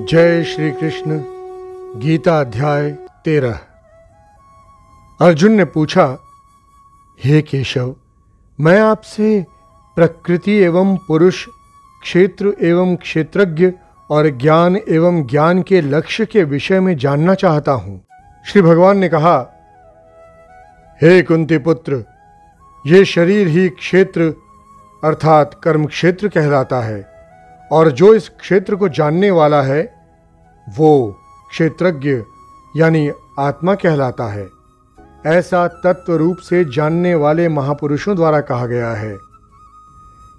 जय श्री कृष्ण। गीता अध्याय 13। अर्जुन ने पूछा, हे केशव, मैं आपसे प्रकृति एवं पुरुष, क्षेत्र एवं क्षेत्रज्ञ और ज्ञान एवं ज्ञान के लक्ष्य के विषय में जानना चाहता हूं। श्री भगवान ने कहा, हे कुंती पुत्र, ये शरीर ही क्षेत्र अर्थात कर्म क्षेत्र कहलाता है, और जो इस क्षेत्र को जानने वाला है वो क्षेत्रज्ञ यानी आत्मा कहलाता है। ऐसा तत्व रूप से जानने वाले महापुरुषों द्वारा कहा गया है।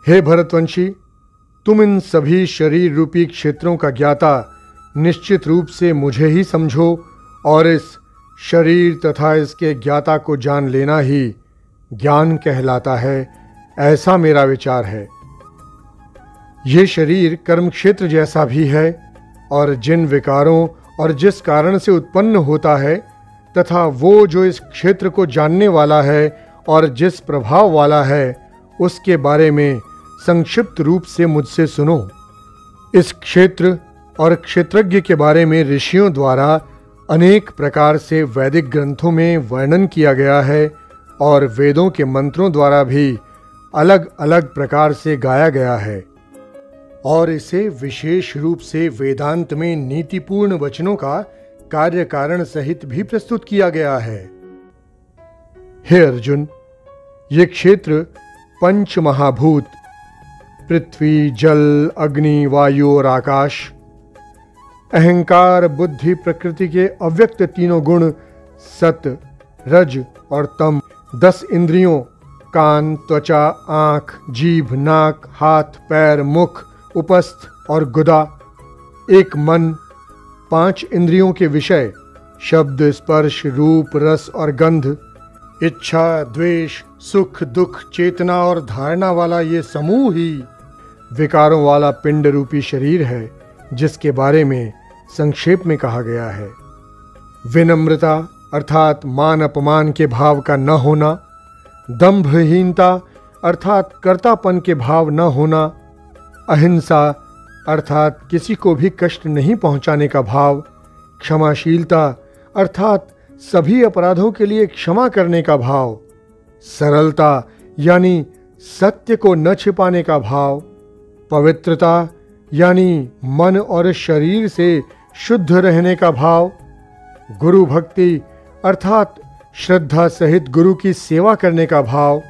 हे भरतवंशी, तुम इन सभी शरीर रूपी क्षेत्रों का ज्ञाता निश्चित रूप से मुझे ही समझो, और इस शरीर तथा इसके ज्ञाता को जान लेना ही ज्ञान कहलाता है, ऐसा मेरा विचार है। ये शरीर कर्म क्षेत्र जैसा भी है, और जिन विकारों और जिस कारण से उत्पन्न होता है तथा वो जो इस क्षेत्र को जानने वाला है और जिस प्रभाव वाला है, उसके बारे में संक्षिप्त रूप से मुझसे सुनो। इस क्षेत्र और क्षेत्रज्ञ के बारे में ऋषियों द्वारा अनेक प्रकार से वैदिक ग्रंथों में वर्णन किया गया है, और वेदों के मंत्रों द्वारा भी अलग अलग प्रकार से गाया गया है, और इसे विशेष रूप से वेदांत में नीतिपूर्ण वचनों का कार्य कारण सहित भी प्रस्तुत किया गया है। हे अर्जुन, ये क्षेत्र पंच महाभूत पृथ्वी, जल, अग्नि, वायु और आकाश, अहंकार, बुद्धि, प्रकृति के अव्यक्त तीनों गुण, सत, रज और तम, 10 इंद्रियों कान, त्वचा, आंख, जीभ, नाक, हाथ, पैर, मुख, उपस्थ और गुदा, एक मन, 5 इंद्रियों के विषय शब्द, स्पर्श, रूप, रस और गंध, इच्छा, द्वेष, सुख, दुख, चेतना और धारणा वाला ये समूह ही विकारों वाला पिंड रूपी शरीर है, जिसके बारे में संक्षेप में कहा गया है। विनम्रता अर्थात मान अपमान के भाव का न होना, दंभहीनता अर्थात कर्तापन के भाव न होना, अहिंसा अर्थात किसी को भी कष्ट नहीं पहुंचाने का भाव, क्षमाशीलता अर्थात सभी अपराधों के लिए क्षमा करने का भाव, सरलता यानी सत्य को न छिपाने का भाव, पवित्रता यानी मन और शरीर से शुद्ध रहने का भाव, गुरु भक्ति अर्थात श्रद्धा सहित गुरु की सेवा करने का भाव,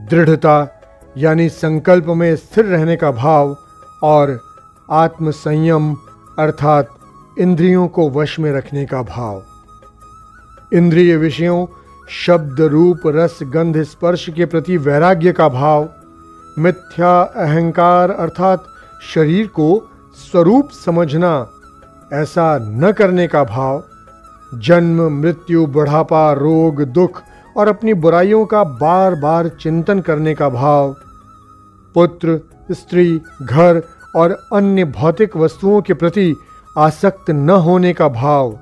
दृढ़ता यानी संकल्प में स्थिर रहने का भाव, और आत्म संयम अर्थात इंद्रियों को वश में रखने का भाव। इंद्रिय विषयों शब्द, रूप, रस, गंध, स्पर्श के प्रति वैराग्य का भाव, मिथ्या अहंकार अर्थात शरीर को स्वरूप समझना, ऐसा न करने का भाव, जन्म, मृत्यु, बुढ़ापा, रोग, दुख और अपनी बुराइयों का बार बार चिंतन करने का भाव, पुत्र, स्त्री, घर और अन्य भौतिक वस्तुओं के प्रति आसक्त न होने का भाव,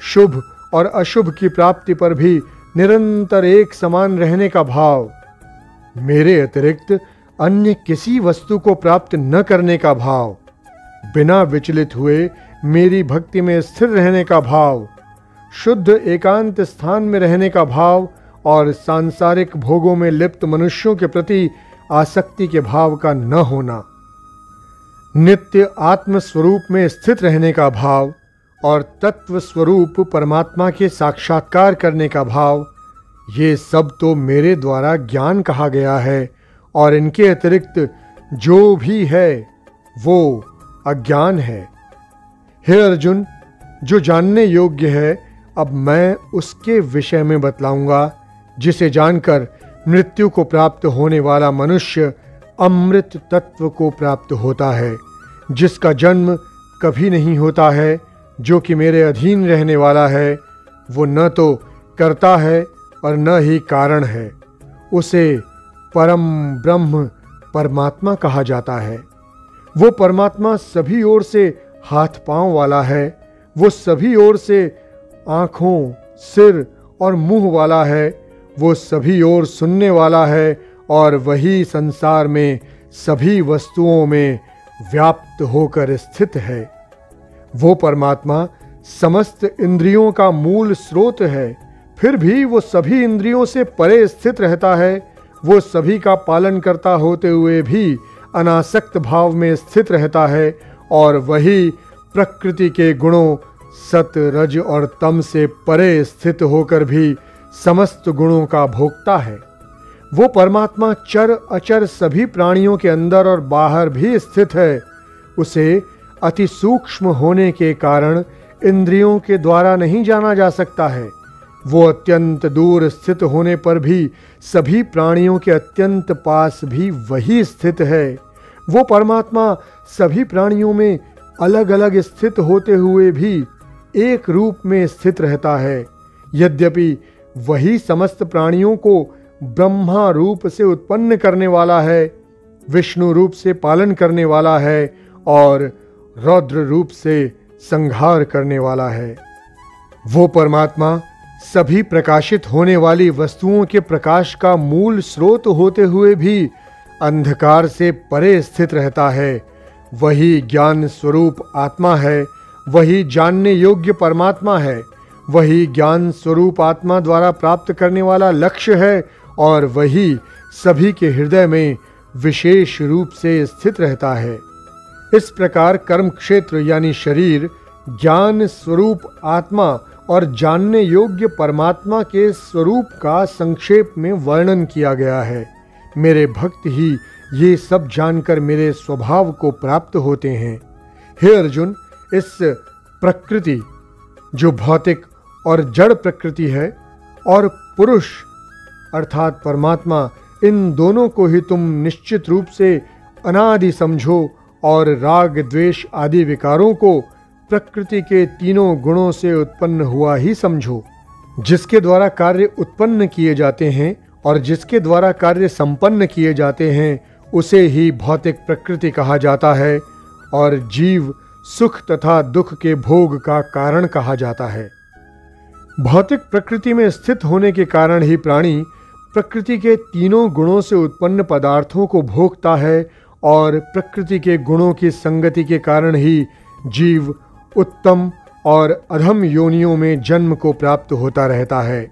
शुभ और अशुभ की प्राप्ति पर भी निरंतर एक समान रहने का भाव, मेरे अतिरिक्त अन्य किसी वस्तु को प्राप्त न करने का भाव, बिना विचलित हुए मेरी भक्ति में स्थिर रहने का भाव, शुद्ध एकांत स्थान में रहने का भाव, और सांसारिक भोगों में लिप्त मनुष्यों के प्रति आसक्ति के भाव का न होना, नित्य आत्म स्वरूप में स्थित रहने का भाव, और तत्व स्वरूप परमात्मा के साक्षात्कार करने का भाव, ये सब तो मेरे द्वारा ज्ञान कहा गया है, और इनके अतिरिक्त जो भी है वो अज्ञान है। हे अर्जुन, जो जानने योग्य है अब मैं उसके विषय में बतलाऊंगा, जिसे जानकर मृत्यु को प्राप्त होने वाला मनुष्य अमृत तत्व को प्राप्त होता है, जिसका जन्म कभी नहीं होता है, जो कि मेरे अधीन रहने वाला है, वो न तो कर्ता है और न ही कारण है। उसे परम ब्रह्म परमात्मा कहा जाता है। वो परमात्मा सभी ओर से हाथ पांव वाला है, वो सभी ओर से आँखों, सिर और मुंह वाला है, वो सभी ओर सुनने वाला है, और वही संसार में सभी वस्तुओं में व्याप्त होकर स्थित है। वो परमात्मा समस्त इंद्रियों का मूल स्रोत है, फिर भी वो सभी इंद्रियों से परे स्थित रहता है। वो सभी का पालन करता होते हुए भी अनासक्त भाव में स्थित रहता है और वही प्रकृति के गुणों सत, रज और तम से परे स्थित होकर भी समस्त गुणों का भोक्ता है। वो परमात्मा चर अचर सभी प्राणियों के अंदर और बाहर भी स्थित है। उसे अति सूक्ष्म होने के कारण इंद्रियों के द्वारा नहीं जाना जा सकता है। वो अत्यंत दूर स्थित होने पर भी सभी प्राणियों के अत्यंत पास भी वही स्थित है। वो परमात्मा सभी प्राणियों में अलग अलग स्थित होते हुए भी एक रूप में स्थित रहता है। यद्यपि वही समस्त प्राणियों को ब्रह्मा रूप से उत्पन्न करने वाला है, विष्णु रूप से पालन करने वाला है और रौद्र रूप से संहार करने वाला है। वो परमात्मा सभी प्रकाशित होने वाली वस्तुओं के प्रकाश का मूल स्रोत होते हुए भी अंधकार से परे स्थित रहता है। वही ज्ञान स्वरूप आत्मा है, वही जानने योग्य परमात्मा है, वही ज्ञान स्वरूप आत्मा द्वारा प्राप्त करने वाला लक्ष्य है और वही सभी के हृदय में विशेष रूप से स्थित रहता है। इस प्रकार कर्म क्षेत्र यानी शरीर, ज्ञान स्वरूप आत्मा और जानने योग्य परमात्मा के स्वरूप का संक्षेप में वर्णन किया गया है। मेरे भक्त ही ये सब जानकर मेरे स्वभाव को प्राप्त होते हैं। हे अर्जुन, इस प्रकृति जो भौतिक और जड़ प्रकृति है और पुरुष अर्थात परमात्मा, इन दोनों को ही तुम निश्चित रूप से अनादि समझो और राग द्वेष आदि विकारों को प्रकृति के तीनों गुणों से उत्पन्न हुआ ही समझो। जिसके द्वारा कार्य उत्पन्न किए जाते हैं और जिसके द्वारा कार्य संपन्न किए जाते हैं उसे ही भौतिक प्रकृति कहा जाता है और जीव सुख तथा दुख के भोग का कारण कहा जाता है। भौतिक प्रकृति में स्थित होने के कारण ही प्राणी प्रकृति के तीनों गुणों से उत्पन्न पदार्थों को भोगता है और प्रकृति के गुणों की संगति के कारण ही जीव उत्तम और अधम योनियों में जन्म को प्राप्त होता रहता है।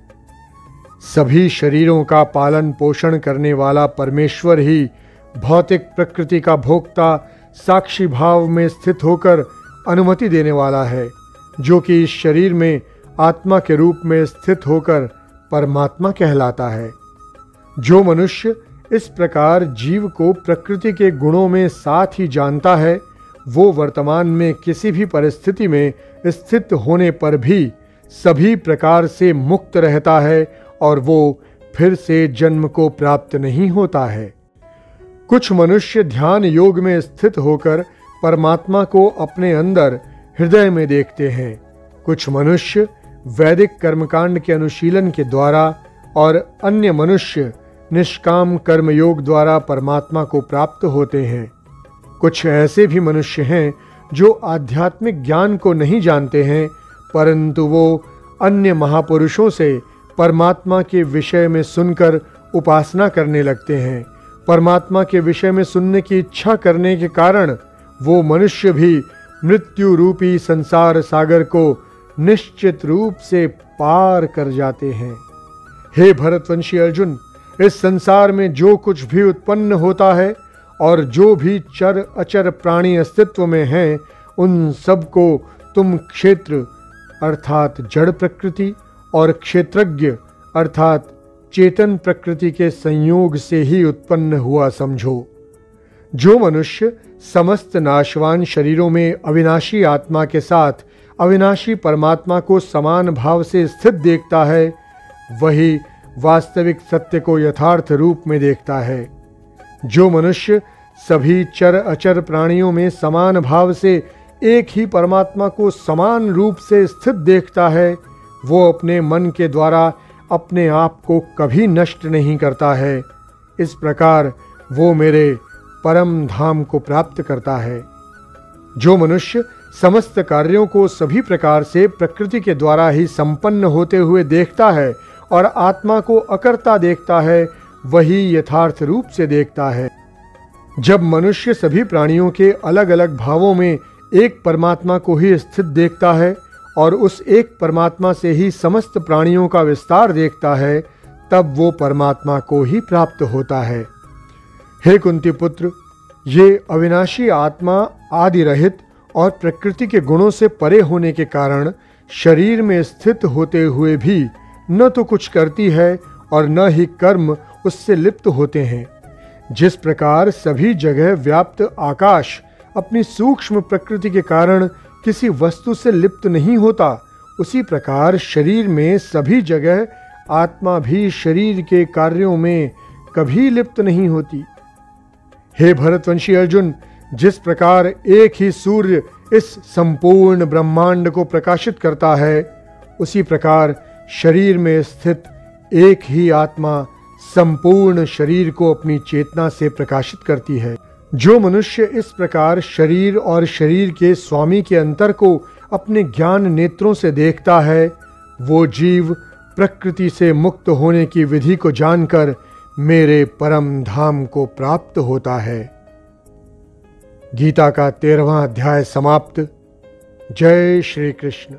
सभी शरीरों का पालन पोषण करने वाला परमेश्वर ही भौतिक प्रकृति का भोक्ता साक्षी भाव में स्थित होकर अनुमति देने वाला है, जो कि इस शरीर में आत्मा के रूप में स्थित होकर परमात्मा कहलाता है। जो मनुष्य इस प्रकार जीव को प्रकृति के गुणों में साथ ही जानता है, वो वर्तमान में किसी भी परिस्थिति में स्थित होने पर भी सभी प्रकार से मुक्त रहता है और वो फिर से जन्म को प्राप्त नहीं होता है। कुछ मनुष्य ध्यान योग में स्थित होकर परमात्मा को अपने अंदर हृदय में देखते हैं। कुछ मनुष्य वैदिक कर्मकांड के अनुशीलन के द्वारा और अन्य मनुष्य निष्काम कर्म योग द्वारा परमात्मा को प्राप्त होते हैं। कुछ ऐसे भी मनुष्य हैं जो आध्यात्मिक ज्ञान को नहीं जानते हैं, परंतु वो अन्य महापुरुषों से परमात्मा के विषय में सुनकर उपासना करने लगते हैं। परमात्मा के विषय में सुनने की इच्छा करने के कारण वो मनुष्य भी मृत्यु रूपी संसार सागर को निश्चित रूप से पार कर जाते हैं। हे भरतवंशी अर्जुन, इस संसार में जो कुछ भी उत्पन्न होता है और जो भी चर अचर प्राणी अस्तित्व में हैं, उन सब को तुम क्षेत्र अर्थात जड़ प्रकृति और क्षेत्रज्ञ अर्थात चेतन प्रकृति के संयोग से ही उत्पन्न हुआ समझो। जो मनुष्य समस्त नाशवान शरीरों में अविनाशी आत्मा के साथ अविनाशी परमात्मा को समान भाव से स्थित देखता है, वही वास्तविक सत्य को यथार्थ रूप में देखता है। जो मनुष्य सभी चर अचर प्राणियों में समान भाव से एक ही परमात्मा को समान रूप से स्थित देखता है, वो अपने मन के द्वारा अपने आप को कभी नष्ट नहीं करता है। इस प्रकार वो मेरे परम धाम को प्राप्त करता है। जो मनुष्य समस्त कार्यों को सभी प्रकार से प्रकृति के द्वारा ही संपन्न होते हुए देखता है और आत्मा को अकर्ता देखता है, वही यथार्थ रूप से देखता है। जब मनुष्य सभी प्राणियों के अलग अलग भावों में एक परमात्मा को ही स्थित देखता है और उस एक परमात्मा से ही समस्त प्राणियों का विस्तार देखता है, तब वो परमात्मा को ही प्राप्त होता है। हे कुंती पुत्र, ये अविनाशी आत्मा आदि रहित और प्रकृति के गुणों से परे होने के कारण शरीर में स्थित होते हुए भी न तो कुछ करती है और न ही कर्म उससे लिप्त होते हैं। जिस प्रकार सभी जगह व्याप्त आकाश अपनी सूक्ष्म प्रकृति के कारण किसी वस्तु से लिप्त नहीं होता, उसी प्रकार शरीर में सभी जगह आत्मा भी शरीर के कार्यों में कभी लिप्त नहीं होती। हे भरतवंशी अर्जुन, जिस प्रकार एक ही सूर्य इस संपूर्ण ब्रह्मांड को प्रकाशित करता है, उसी प्रकार शरीर में स्थित एक ही आत्मा संपूर्ण शरीर को अपनी चेतना से प्रकाशित करती है। जो मनुष्य इस प्रकार शरीर और शरीर के स्वामी के अंतर को अपने ज्ञान नेत्रों से देखता है, वो जीव प्रकृति से मुक्त होने की विधि को जानकर मेरे परम धाम को प्राप्त होता है। गीता का 13वां अध्याय समाप्त। जय श्री कृष्ण।